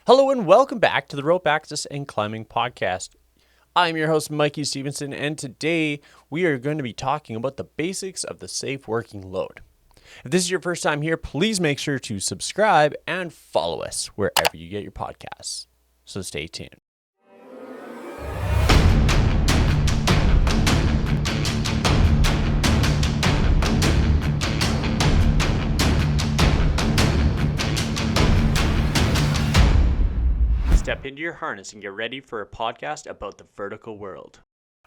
Hello and welcome back to the Rope Access and Climbing Podcast. I'm your host, Mikey Stevenson, and today we are going to be talking about the basics of the safe working load. If this is your first time here, please make sure to subscribe and follow us wherever you get your podcasts. So stay tuned. Step into your harness and get ready for a podcast about the vertical world.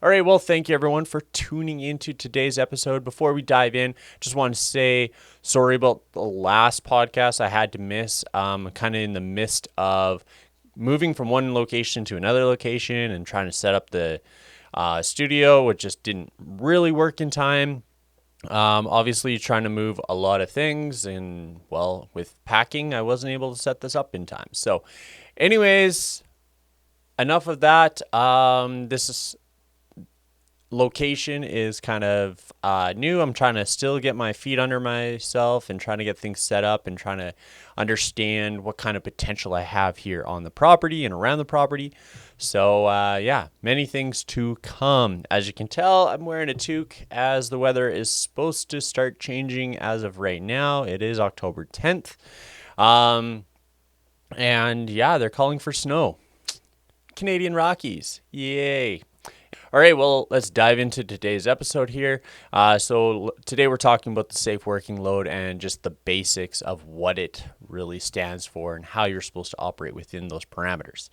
All right, well, thank you everyone for tuning into today's episode. Before we dive in, just want to say sorry about the last podcast I had to miss. Kind of in the midst of moving from one location to another location and trying to set up the studio, which just didn't really work in time. Obviously trying to move a lot of things, and well, with packing, I wasn't able to set this up in time. So anyways, enough of that. This location is kind of new. I'm trying to still get my feet under myself and trying to get things set up and trying to understand what kind of potential I have here on the property and around the property. So yeah, many things to come. As you can tell, I'm wearing a toque as the weather is supposed to start changing as of right now. It is October 10th. And yeah, they're calling for snow. Canadian Rockies. Yay. All right, well, let's dive into today's episode here. So today we're talking about the safe working load and just the basics of what it really stands for and how you're supposed to operate within those parameters.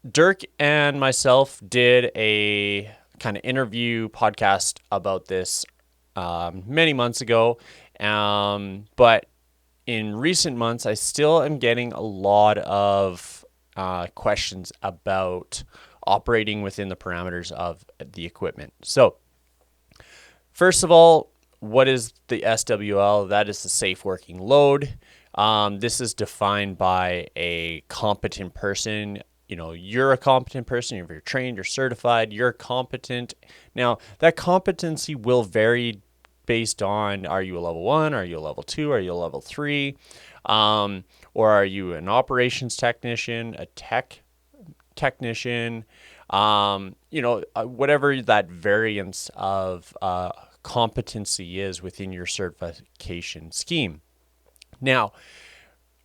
Dirk and myself did a kind of interview podcast about this many months ago, but in recent months, I still am getting a lot of questions about operating within the parameters of the equipment. So, first of all, what is the SWL? That is the safe working load. This is defined by a competent person. You know, you're a competent person. If you're trained, you're certified, you're competent. Now, that competency will vary based on, are you a level 1, are you a level 2, are you a level 3, or are you an operations technician, a technician, whatever that variance of competency is within your certification scheme. Now,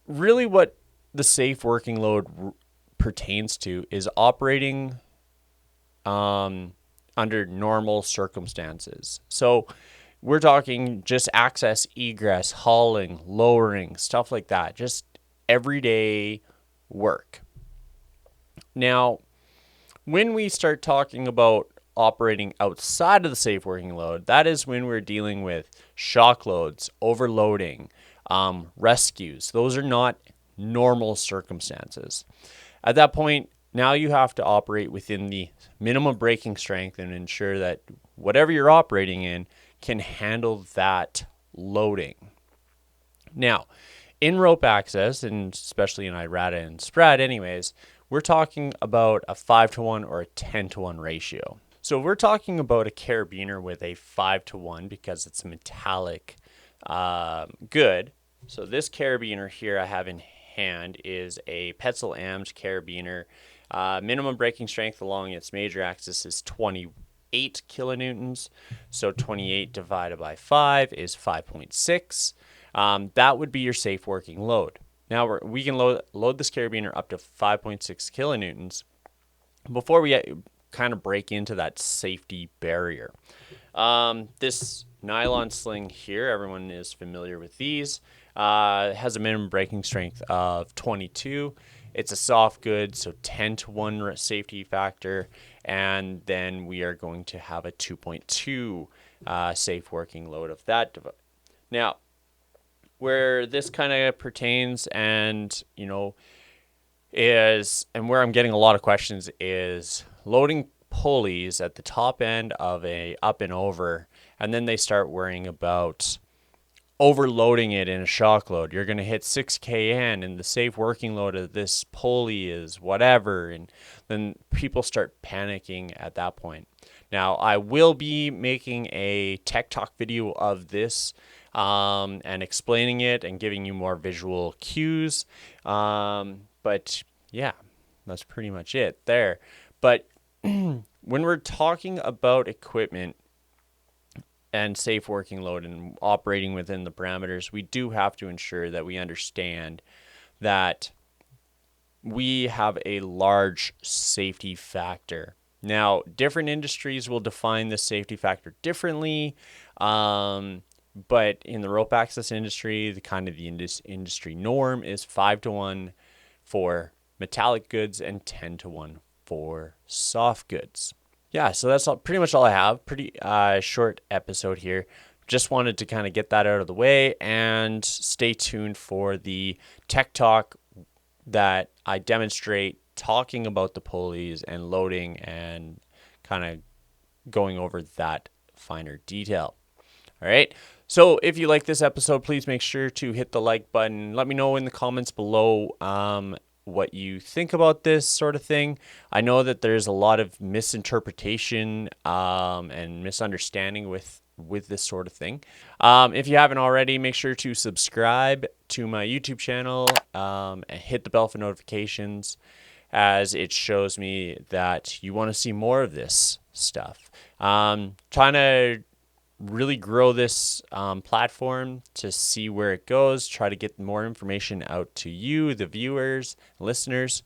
really what the safe working load pertains to is operating under normal circumstances. So we're talking just access, egress, hauling, lowering, stuff like that, just everyday work. Now, when we start talking about operating outside of the safe working load, that is when we're dealing with shock loads, overloading, rescues. Those are not normal circumstances. At that point, now you have to operate within the minimum braking strength and ensure that whatever you're operating in can handle that loading. Now, in rope access, and especially in IRATA and spread anyways, we're talking about a 5-to-1 or a 10-to-1 ratio. So we're talking about a carabiner with a 5-to-1 because it's a metallic good. So this carabiner here I have in hand is a Petzl AMS carabiner. Minimum braking strength along its major axis is 28 kilonewtons. So 28 divided by 5 is 5.6. That would be your safe working load. Now we can load this carabiner up to 5.6 kilonewtons before we kind of break into that safety barrier. This nylon sling here, everyone is familiar with these, has a minimum braking strength of 22. It's a soft good, so 10-to-1 safety factor, and then we are going to have a 2.2 safe working load of that device. Now, where this kind of pertains and, is, and where I'm getting a lot of questions is loading pulleys at the top end of a up and over, and then they start worrying about overloading it in a shock load. You're going to hit 6 kN and the safe working load of this pulley is whatever, and then people start panicking at that point. Now, I will be making a tech talk video of this and explaining it and giving you more visual cues. But yeah, that's pretty much it there. But when we're talking about equipment and safe working load and operating within the parameters, we do have to ensure that we understand that we have a large safety factor. Now, different industries will define the safety factor differently, but in the rope access industry, the industry norm is 5-to-1 for metallic goods and 10-to-1 for soft goods. Yeah, so that's pretty much all I have. Pretty short episode here. Just wanted to kind of get that out of the way, and stay tuned for the tech talk that I demonstrate talking about the pulleys and loading and kind of going over that finer detail. All right. So if you like this episode, please make sure to hit the like button. Let me know in the comments below what you think about this sort of thing. I know that there's a lot of misinterpretation and misunderstanding with this sort of thing. If you haven't already, make sure to subscribe to my YouTube channel and hit the bell for notifications, as it shows me that you want to see more of this stuff. Trying to really grow this platform to see where it goes, try to get more information out to you, the viewers, listeners.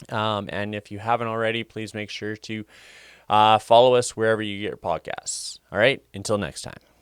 And if you haven't already, please make sure to follow us wherever you get your podcasts. All right, until next time.